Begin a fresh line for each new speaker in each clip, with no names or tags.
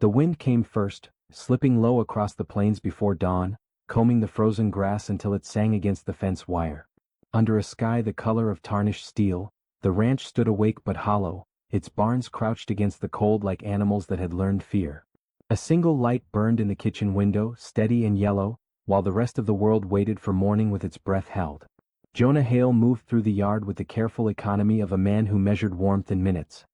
The wind came first, slipping low across the plains before dawn, combing the frozen grass until it sang against the fence wire. Under a sky the color of tarnished steel, the ranch stood awake but hollow, its barns crouched against the cold like animals that had learned fear. A single light burned in the kitchen window, steady and yellow, while the rest of the world waited for morning with its breath held. Jonah Hale moved through the yard with the careful economy of a man who measured warmth in minutes.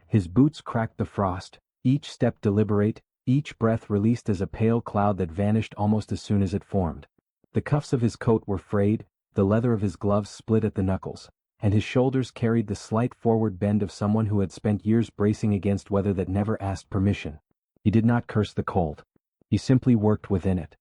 His boots cracked the frost, each step deliberate, each breath released as a pale cloud that vanished almost as soon as it formed. The cuffs of his coat were frayed, the leather of his gloves split at the knuckles, and his shoulders carried the slight forward bend of someone who had spent years bracing against weather that never asked permission. He did not curse the cold. He simply worked within it.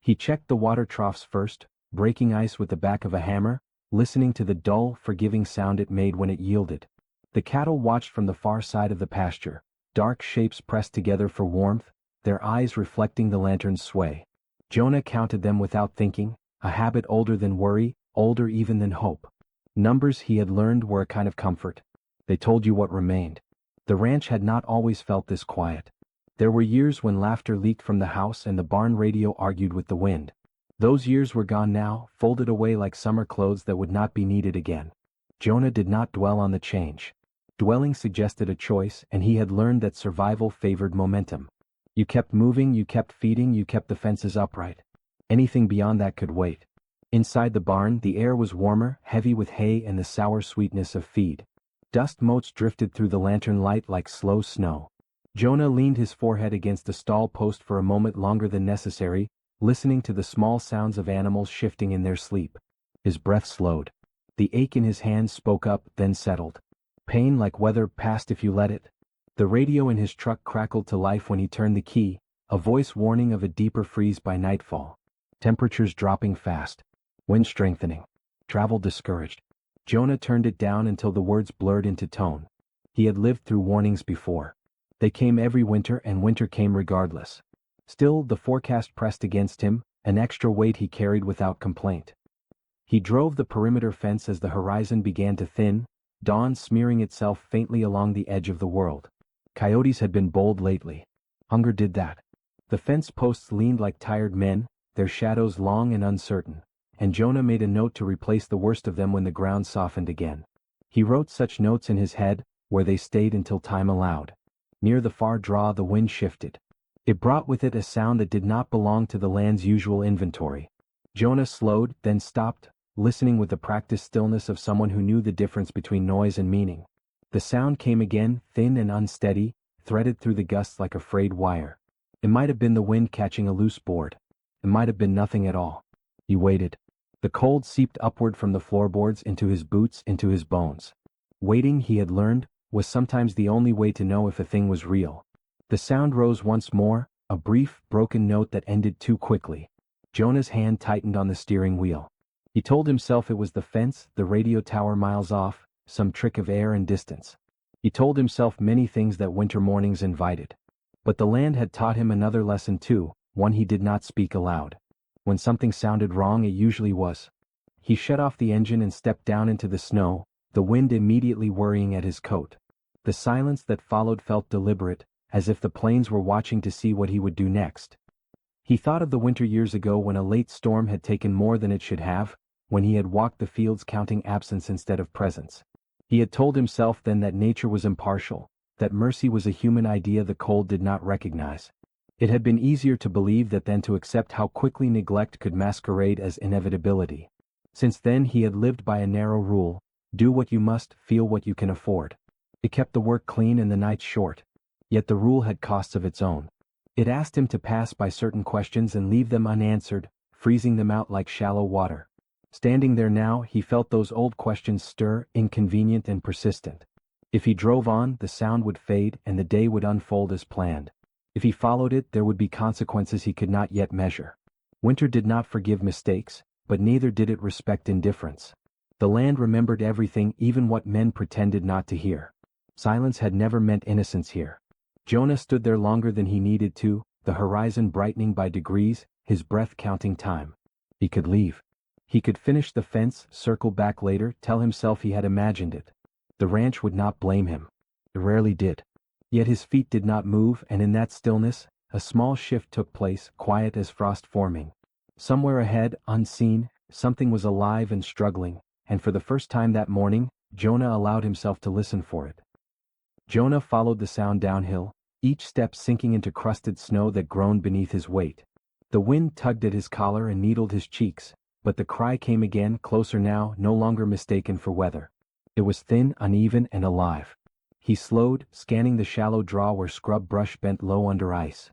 He checked the water troughs first, breaking ice with the back of a hammer, listening to the dull, forgiving sound it made when it yielded. The cattle watched from the far side of the pasture, dark shapes pressed together for warmth, their eyes reflecting the lantern's sway. Jonah counted them without thinking, a habit older than worry, older even than hope. Numbers, he had learned, were a kind of comfort. They told you what remained. The ranch had not always felt this quiet. There were years when laughter leaked from the house and the barn radio argued with the wind. Those years were gone now, folded away like summer clothes that would not be needed again. Jonah did not dwell on the change. Dwelling suggested a choice, and he had learned that survival favored momentum. You kept moving, you kept feeding, you kept the fences upright. Anything beyond that could wait. Inside the barn, the air was warmer, heavy with hay and the sour sweetness of feed. Dust motes drifted through the lantern light like slow snow. Jonah leaned his forehead against the stall post for a moment longer than necessary, listening to the small sounds of animals shifting in their sleep. His breath slowed. The ache in his hands spoke up, then settled. Pain like weather passed if you let it. The radio in his truck crackled to life when he turned the key, a voice warning of a deeper freeze by nightfall. Temperatures dropping fast. Wind strengthening. Travel discouraged. Jonah turned it down until the words blurred into tone. He had lived through warnings before. They came every winter, and winter came regardless. Still, the forecast pressed against him, an extra weight he carried without complaint. He drove the perimeter fence as the horizon began to thin, dawn smearing itself faintly along the edge of the world. Coyotes had been bold lately. Hunger did that. The fence posts leaned like tired men, their shadows long and uncertain, and Jonah made a note to replace the worst of them when the ground softened again. He wrote such notes in his head, where they stayed until time allowed. Near the far draw the wind shifted. It brought with it a sound that did not belong to the land's usual inventory. Jonah slowed, then stopped, listening with the practiced stillness of someone who knew the difference between noise and meaning. The sound came again, thin and unsteady, threaded through the gusts like a frayed wire. It might have been the wind catching a loose board. It might have been nothing at all. He waited. The cold seeped upward from the floorboards into his boots, into his bones. Waiting, he had learned, was sometimes the only way to know if a thing was real. The sound rose once more, a brief, broken note that ended too quickly. Jonah's hand tightened on the steering wheel. He told himself it was the fence, the radio tower miles off, some trick of air and distance. He told himself many things that winter mornings invited. But the land had taught him another lesson too, one he did not speak aloud. When something sounded wrong, it usually was. He shut off the engine and stepped down into the snow, the wind immediately worrying at his coat. The silence that followed felt deliberate, as if the plains were watching to see what he would do next. He thought of the winter years ago when a late storm had taken more than it should have, when he had walked the fields counting absence instead of presence. He had told himself then that nature was impartial, that mercy was a human idea the cold did not recognize. It had been easier to believe that than to accept how quickly neglect could masquerade as inevitability. Since then he had lived by a narrow rule: do what you must, feel what you can afford. It kept the work clean and the nights short. Yet the rule had costs of its own. It asked him to pass by certain questions and leave them unanswered, freezing them out like shallow water. Standing there now, he felt those old questions stir, inconvenient and persistent. If he drove on, the sound would fade and the day would unfold as planned. If he followed it, there would be consequences he could not yet measure. Winter did not forgive mistakes, but neither did it respect indifference. The land remembered everything, even what men pretended not to hear. Silence had never meant innocence here. Jonah stood there longer than he needed to, the horizon brightening by degrees, his breath counting time. He could leave. He could finish the fence, circle back later, tell himself he had imagined it. The ranch would not blame him. It rarely did. Yet his feet did not move, and in that stillness, a small shift took place, quiet as frost forming. Somewhere ahead, unseen, something was alive and struggling, and for the first time that morning, Jonah allowed himself to listen for it. Jonah followed the sound downhill, each step sinking into crusted snow that groaned beneath his weight. The wind tugged at his collar and needled his cheeks, but the cry came again, closer now, no longer mistaken for weather. It was thin, uneven, and alive. He slowed, scanning the shallow draw where scrub brush bent low under ice.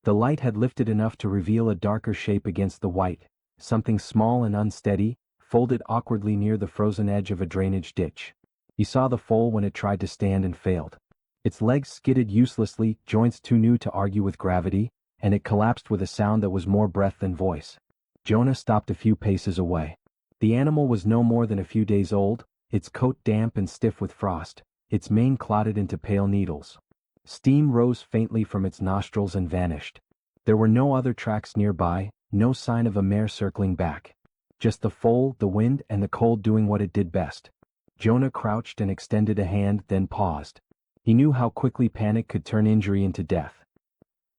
The light had lifted enough to reveal a darker shape against the white, something small and unsteady, folded awkwardly near the frozen edge of a drainage ditch. He saw the foal when it tried to stand and failed. Its legs skidded uselessly, joints too new to argue with gravity, and it collapsed with a sound that was more breath than voice. Jonah stopped a few paces away. The animal was no more than a few days old, its coat damp and stiff with frost, its mane clotted into pale needles. Steam rose faintly from its nostrils and vanished. There were no other tracks nearby, no sign of a mare circling back. Just the foal, the wind, and the cold doing what it did best. Jonah crouched and extended a hand, then paused. He knew how quickly panic could turn injury into death.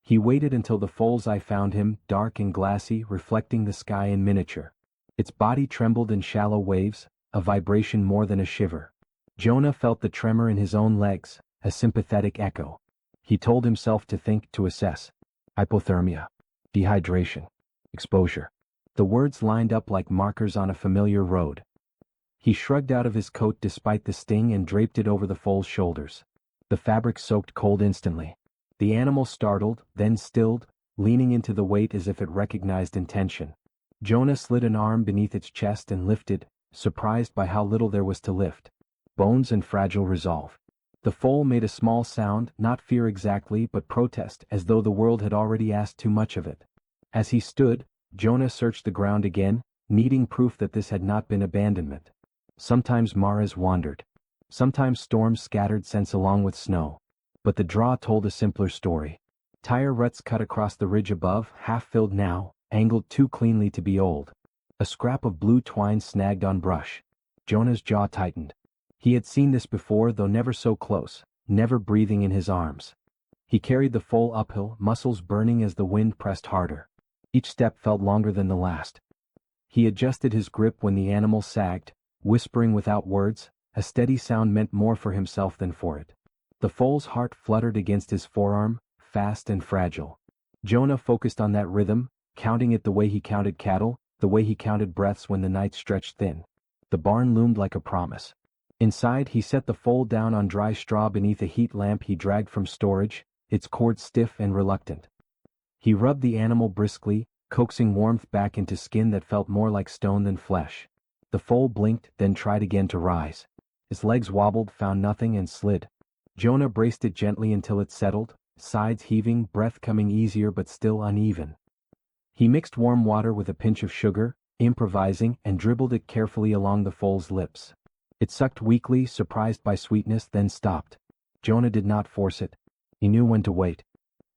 He waited until the foal's eye found him, dark and glassy, reflecting the sky in miniature. Its body trembled in shallow waves, a vibration more than a shiver. Jonah felt the tremor in his own legs, a sympathetic echo. He told himself to think, to assess. Hypothermia. Dehydration. Exposure. The words lined up like markers on a familiar road. He shrugged out of his coat despite the sting and draped it over the foal's shoulders. The fabric soaked cold instantly. The animal startled, then stilled, leaning into the weight as if it recognized intention. Jonah slid an arm beneath its chest and lifted, surprised by how little there was to lift. Bones and fragile resolve. The foal made a small sound, not fear exactly, but protest, as though the world had already asked too much of it. As he stood, Jonah searched the ground again, needing proof that this had not been abandonment. Sometimes maras wandered. Sometimes storms scattered scents along with snow. But the draw told a simpler story. Tire ruts cut across the ridge above, half-filled now, angled too cleanly to be old. A scrap of blue twine snagged on brush. Jonah's jaw tightened. He had seen this before, though never so close, never breathing in his arms. He carried the foal uphill, muscles burning as the wind pressed harder. Each step felt longer than the last. He adjusted his grip when the animal sagged, whispering without words. A steady sound meant more for himself than for it. The foal's heart fluttered against his forearm, fast and fragile. Jonah focused on that rhythm, counting it the way he counted cattle, the way he counted breaths when the night stretched thin. The barn loomed like a promise. Inside, he set the foal down on dry straw beneath a heat lamp he dragged from storage, its cord stiff and reluctant. He rubbed the animal briskly, coaxing warmth back into skin that felt more like stone than flesh. The foal blinked, then tried again to rise. His legs wobbled, found nothing, and slid. Jonah braced it gently until it settled, sides heaving, breath coming easier but still uneven. He mixed warm water with a pinch of sugar, improvising, and dribbled it carefully along the foal's lips. It sucked weakly, surprised by sweetness, then stopped. Jonah did not force it. He knew when to wait.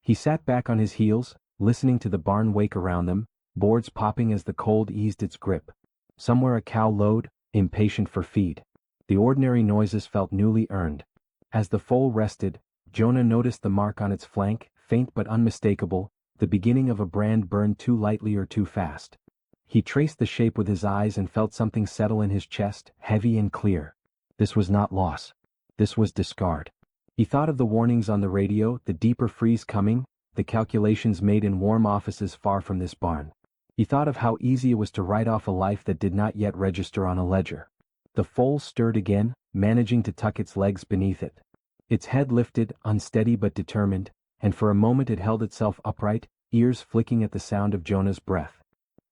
He sat back on his heels, listening to the barn wake around them, boards popping as the cold eased its grip. Somewhere a cow lowed, impatient for feed. The ordinary noises felt newly earned. As the foal rested, Jonah noticed the mark on its flank, faint but unmistakable, the beginning of a brand burned too lightly or too fast. He traced the shape with his eyes and felt something settle in his chest, heavy and clear. This was not loss. This was discard. He thought of the warnings on the radio, the deeper freeze coming, the calculations made in warm offices far from this barn. He thought of how easy it was to write off a life that did not yet register on a ledger. The foal stirred again, managing to tuck its legs beneath it. Its head lifted, unsteady but determined, and for a moment it held itself upright, ears flicking at the sound of Jonah's breath.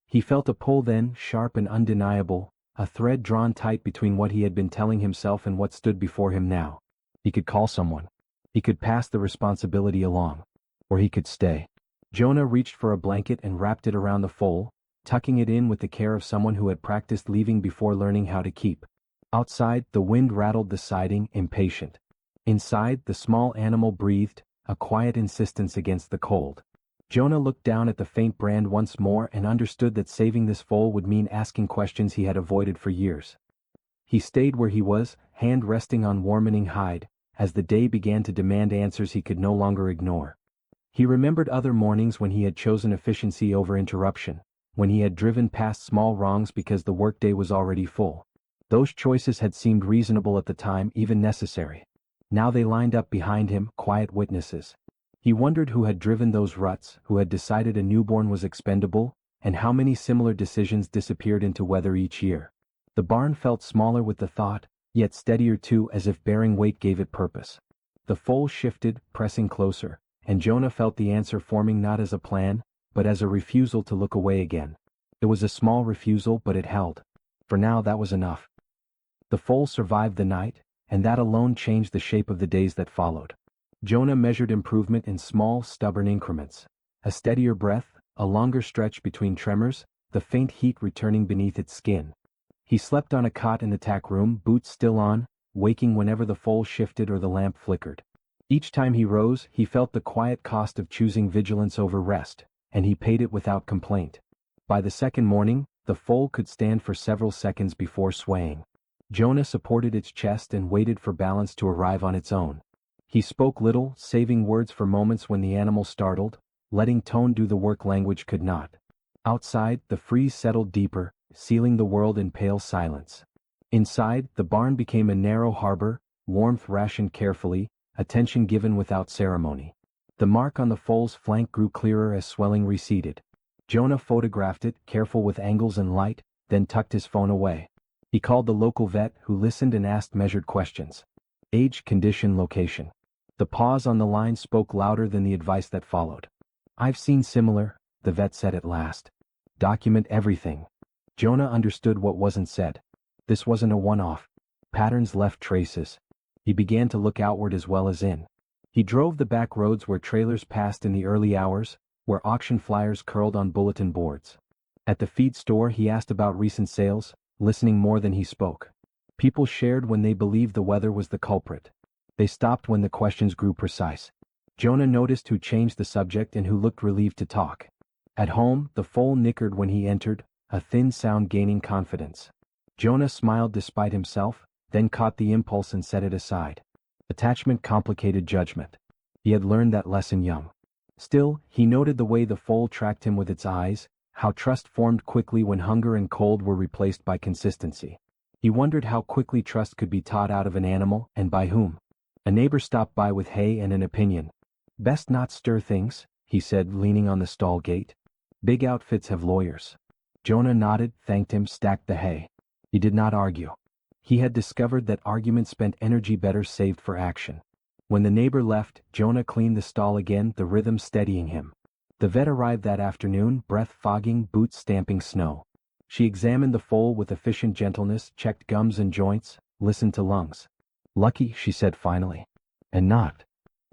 He felt a pull then, sharp and undeniable, a thread drawn tight between what he had been telling himself and what stood before him now. He could call someone. He could pass the responsibility along. Or he could stay. Jonah reached for a blanket and wrapped it around the foal, tucking it in with the care of someone who had practiced leaving before learning how to keep. Outside, the wind rattled the siding, impatient. Inside, the small animal breathed, a quiet insistence against the cold. Jonah looked down at the faint brand once more and understood that saving this foal would mean asking questions he had avoided for years. He stayed where he was, hand resting on warmening hide, as the day began to demand answers he could no longer ignore. He remembered other mornings when he had chosen efficiency over interruption, when he had driven past small wrongs because the workday was already full. Those choices had seemed reasonable at the time, even necessary. Now they lined up behind him, quiet witnesses. He wondered who had driven those ruts, who had decided a newborn was expendable, and how many similar decisions disappeared into weather each year. The barn felt smaller with the thought, yet steadier too, as if bearing weight gave it purpose. The foal shifted, pressing closer, and Jonah felt the answer forming not as a plan, but as a refusal to look away again. It was a small refusal, but it held. For now that was enough. The foal survived the night, and that alone changed the shape of the days that followed. Jonah measured improvement in small, stubborn increments. A steadier breath, a longer stretch between tremors, the faint heat returning beneath its skin. He slept on a cot in the tack room, boots still on, waking whenever the foal shifted or the lamp flickered. Each time he rose, he felt the quiet cost of choosing vigilance over rest, and he paid it without complaint. By the second morning, the foal could stand for several seconds before swaying. Jonah supported its chest and waited for balance to arrive on its own. He spoke little, saving words for moments when the animal startled, letting tone do the work language could not. Outside, the freeze settled deeper, sealing the world in pale silence. Inside, the barn became a narrow harbor, warmth rationed carefully, attention given without ceremony. The mark on the foal's flank grew clearer as swelling receded. Jonah photographed it, careful with angles and light, then tucked his phone away. He called the local vet, who listened and asked measured questions. Age, condition, location. The pause on the line spoke louder than the advice that followed. "I've seen similar," the vet said at last. "Document everything." Jonah understood what wasn't said. This wasn't a one-off. Patterns left traces. He began to look outward as well as in. He drove the back roads where trailers passed in the early hours, where auction flyers curled on bulletin boards. At the feed store he asked about recent sales, listening more than he spoke. People shared when they believed the weather was the culprit. They stopped when the questions grew precise. Jonah noticed who changed the subject and who looked relieved to talk. At home, the foal nickered when he entered, a thin sound gaining confidence. Jonah smiled despite himself, then caught the impulse and set it aside. Attachment complicated judgment. He had learned that lesson young. Still, he noted the way the foal tracked him with its eyes, how trust formed quickly when hunger and cold were replaced by consistency. He wondered how quickly trust could be taught out of an animal, and by whom. A neighbor stopped by with hay and an opinion. "Best not stir things," he said, leaning on the stall gate. "Big outfits have lawyers." Jonah nodded, thanked him, stacked the hay. He did not argue. He had discovered that argument spent energy better saved for action. When the neighbor left, Jonah cleaned the stall again, the rhythm steadying him. The vet arrived that afternoon, breath fogging, boots stamping snow. She examined the foal with efficient gentleness, checked gums and joints, listened to lungs. "Lucky," she said finally. "And not."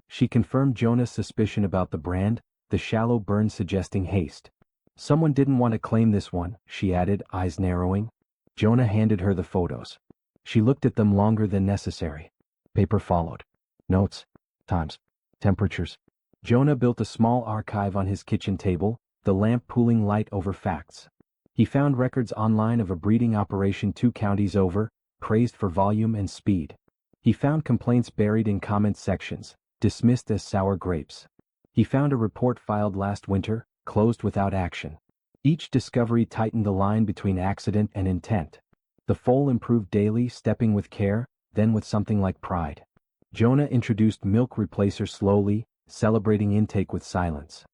She confirmed Jonah's suspicion about the brand, the shallow burn suggesting haste. "Someone didn't want to claim this one," she added, eyes narrowing. Jonah handed her the photos. She looked at them longer than necessary. Paper followed. Notes, times, temperatures. Jonah built a small archive on his kitchen table, the lamp pooling light over facts. He found records online of a breeding operation 2 counties over, praised for volume and speed. He found complaints buried in comment sections, dismissed as sour grapes. He found a report filed last winter, closed without action. Each discovery tightened the line between accident and intent. The foal improved daily, stepping with care, then with something like pride. Jonah introduced milk replacer slowly, celebrating intake with silence.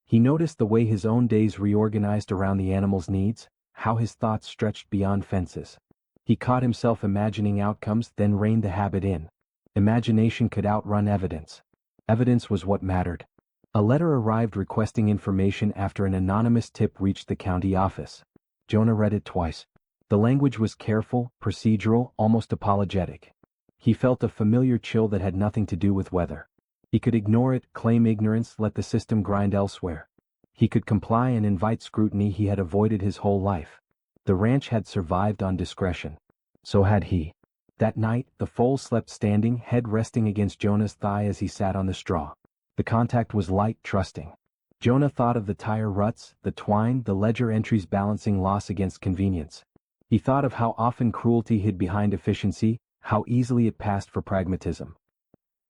He noticed the way his own days reorganized around the animal's needs, how his thoughts stretched beyond fences. He caught himself imagining outcomes, then reined the habit in. Imagination could outrun evidence. Evidence was what mattered. A letter arrived requesting information after an anonymous tip reached the county office. Jonah read it twice. The language was careful, procedural, almost apologetic. He felt a familiar chill that had nothing to do with weather. He could ignore it, claim ignorance, let the system grind elsewhere. He could comply and invite scrutiny he had avoided his whole life. The ranch had survived on discretion. So had he. That night, the foal slept standing, head resting against Jonah's thigh as he sat on the straw. The contact was light, trusting. Jonah thought of the tire ruts, the twine, the ledger entries balancing loss against convenience. He thought of how often cruelty hid behind efficiency, how easily it passed for pragmatism.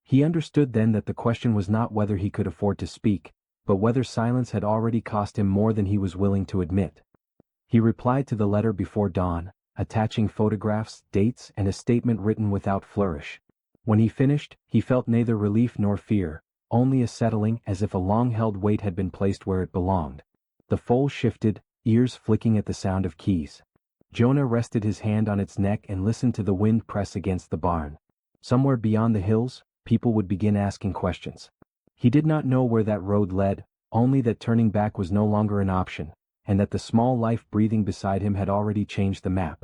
He understood then that the question was not whether he could afford to speak, but whether silence had already cost him more than he was willing to admit. He replied to the letter before dawn, attaching photographs, dates, and a statement written without flourish. When he finished, he felt neither relief nor fear, only a settling, as if a long-held weight had been placed where it belonged. The foal shifted, ears flicking at the sound of keys. Jonah rested his hand on its neck and listened to the wind press against the barn. Somewhere beyond the hills, people would begin asking questions. He did not know where that road led, only that turning back was no longer an option, and that the small life breathing beside him had already changed the map.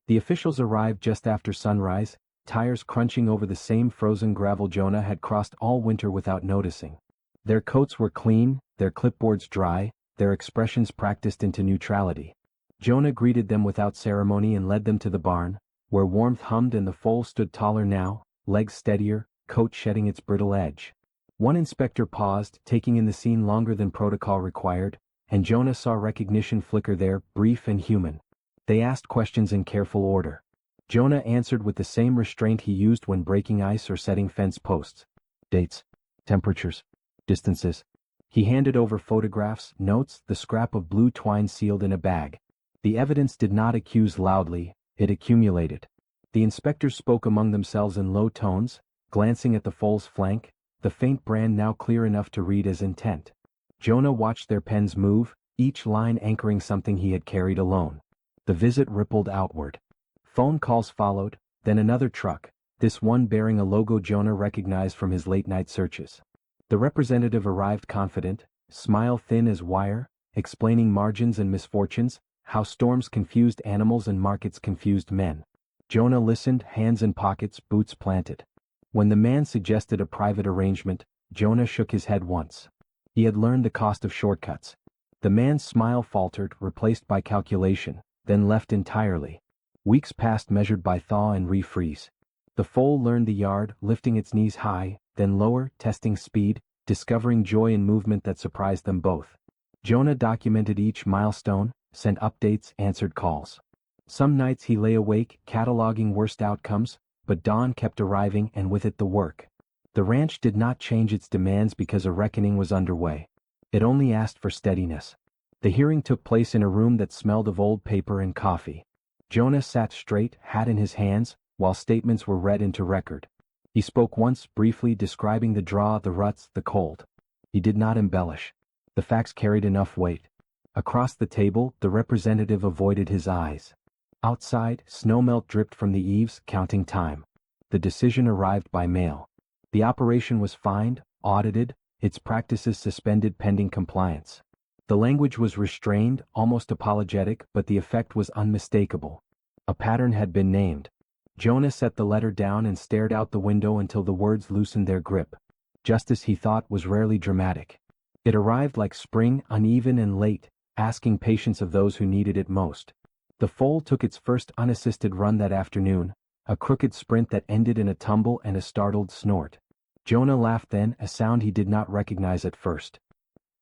The officials arrived just after sunrise, tires crunching over the same frozen gravel Jonah had crossed all winter without noticing. Their coats were clean, their clipboards dry, their expressions practiced into neutrality. Jonah greeted them without ceremony and led them to the barn, where warmth hummed and the foal stood taller now, legs steadier, coat shedding its brittle edge. One inspector paused, taking in the scene longer than protocol required, and Jonah saw recognition flicker there, brief and human. They asked questions in careful order. Jonah answered with the same restraint he used when breaking ice or setting fence posts. Dates, temperatures, distances. He handed over photographs, notes, the scrap of blue twine sealed in a bag. The evidence did not accuse loudly, it accumulated. The inspectors spoke among themselves in low tones, glancing at the foal's flank, the faint brand now clear enough to read as intent. Jonah watched their pens move, each line anchoring something he had carried alone. The visit rippled outward. Phone calls followed, then another truck, this one bearing a logo Jonah recognized from his late-night searches. The representative arrived confident, smile thin as wire, explaining margins and misfortunes, how storms confused animals and markets confused men. Jonah listened, hands in pockets, boots planted. When the man suggested a private arrangement, Jonah shook his head once. He had learned the cost of shortcuts. The man's smile faltered, replaced by calculation, then left entirely. Weeks passed measured by thaw and refreeze. The foal learned the yard, lifting its knees high, then lower, testing speed, discovering joy in movement that surprised them both. Jonah documented each milestone, sent updates, answered calls. Some nights he lay awake, cataloging worst outcomes, but dawn kept arriving and with it the work. The ranch did not change its demands because a reckoning was underway. It only asked for steadiness. The hearing took place in a room that smelled of old paper and coffee. Jonah sat straight, hat in his hands, while statements were read into record. He spoke once, briefly describing the draw, the ruts, the cold. He did not embellish. The facts carried enough weight. Across the table, the representative avoided his eyes. Outside, snowmelt dripped from the eaves, counting time. The decision arrived by mail. The operation was fined, audited, its practices suspended pending compliance. The language was restrained, almost apologetic, but the effect was unmistakable. A pattern had been named. Jonah set the letter down and stared out the window until the words loosened their grip. Justice, he thought, was rarely dramatic. It arrived like spring, uneven and late, asking patience of those who needed it most. The foal took its first unassisted run that afternoon, a crooked sprint that ended in a tumble and a startled snort. Jonah laughed then, a sound he did not recognize at first.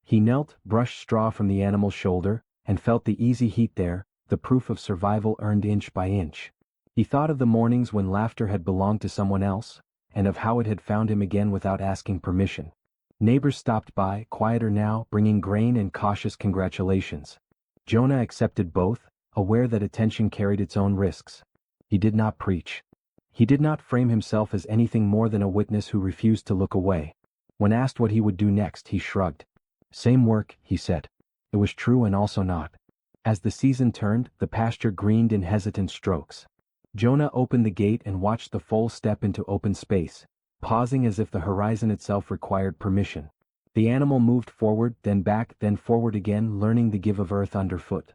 He knelt, brushed straw from the animal's shoulder, and felt the easy heat there, the proof of survival earned inch by inch. He thought of the mornings when laughter had belonged to someone else, and of how it had found him again without asking permission. Neighbors stopped by, quieter now, bringing grain and cautious congratulations. Jonah accepted both, aware that attention carried its own risks. He did not preach. He did not frame himself as anything more than a witness who refused to look away. When asked what he would do next, he shrugged. Same work, he said. It was true and also not. As the season turned, the pasture greened in hesitant strokes. Jonah opened the gate and watched the foal step into open space, pausing as if the horizon itself required permission. The animal moved forward, then back, then forward again, learning the give of earth underfoot.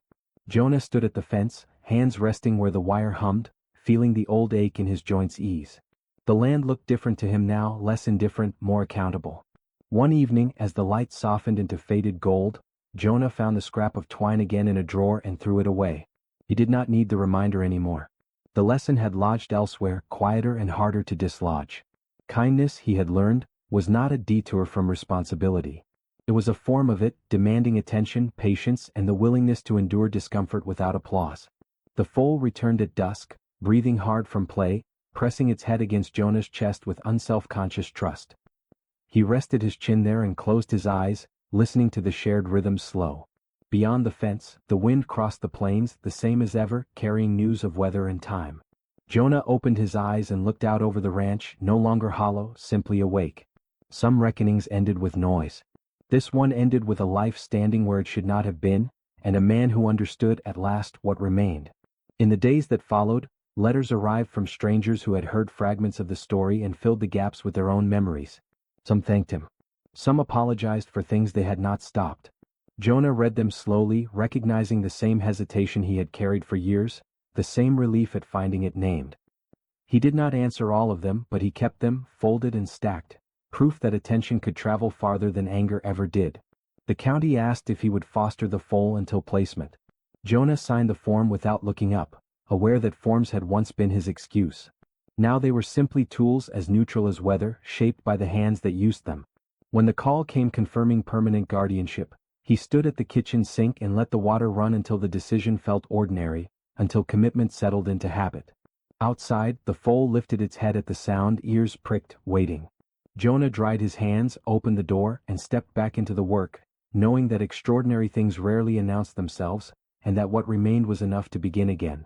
Jonah stood at the fence, hands resting where the wire hummed, feeling the old ache in his joints ease. The land looked different to him now, less indifferent, more accountable. One evening, as the light softened into faded gold, Jonah found the scrap of twine again in a drawer and threw it away. He did not need the reminder anymore. The lesson had lodged elsewhere, quieter and harder to dislodge. Kindness, he had learned, was not a detour from responsibility. It was a form of it, demanding attention, patience, and the willingness to endure discomfort without applause. The foal returned at dusk, breathing hard from play, pressing its head against Jonah's chest with unself-conscious trust. He rested his chin there and closed his eyes, listening to the shared rhythm slow. Beyond the fence, the wind crossed the plains, the same as ever, carrying news of weather and time. Jonah opened his eyes and looked out over the ranch, no longer hollow, simply awake. Some reckonings ended with noise. This one ended with a life standing where it should not have been, and a man who understood at last what remained. In the days that followed, letters arrived from strangers who had heard fragments of the story and filled the gaps with their own memories. Some thanked him. Some apologized for things they had not stopped. Jonah read them slowly, recognizing the same hesitation he had carried for years, the same relief at finding it named. He did not answer all of them, but he kept them, folded and stacked, proof that attention could travel farther than anger ever did. The county asked if he would foster the foal until placement. Jonah signed the form without looking up, aware that forms had once been his excuse. Now they were simply tools as neutral as weather, shaped by the hands that used them. When the call came confirming permanent guardianship, he stood at the kitchen sink and let the water run until the decision felt ordinary, until commitment settled into habit. Outside, the foal lifted its head at the sound, ears pricked, waiting. Jonah dried his hands, opened the door, and stepped back into the work, knowing that extraordinary things rarely announced themselves, and that what remained was enough to begin again.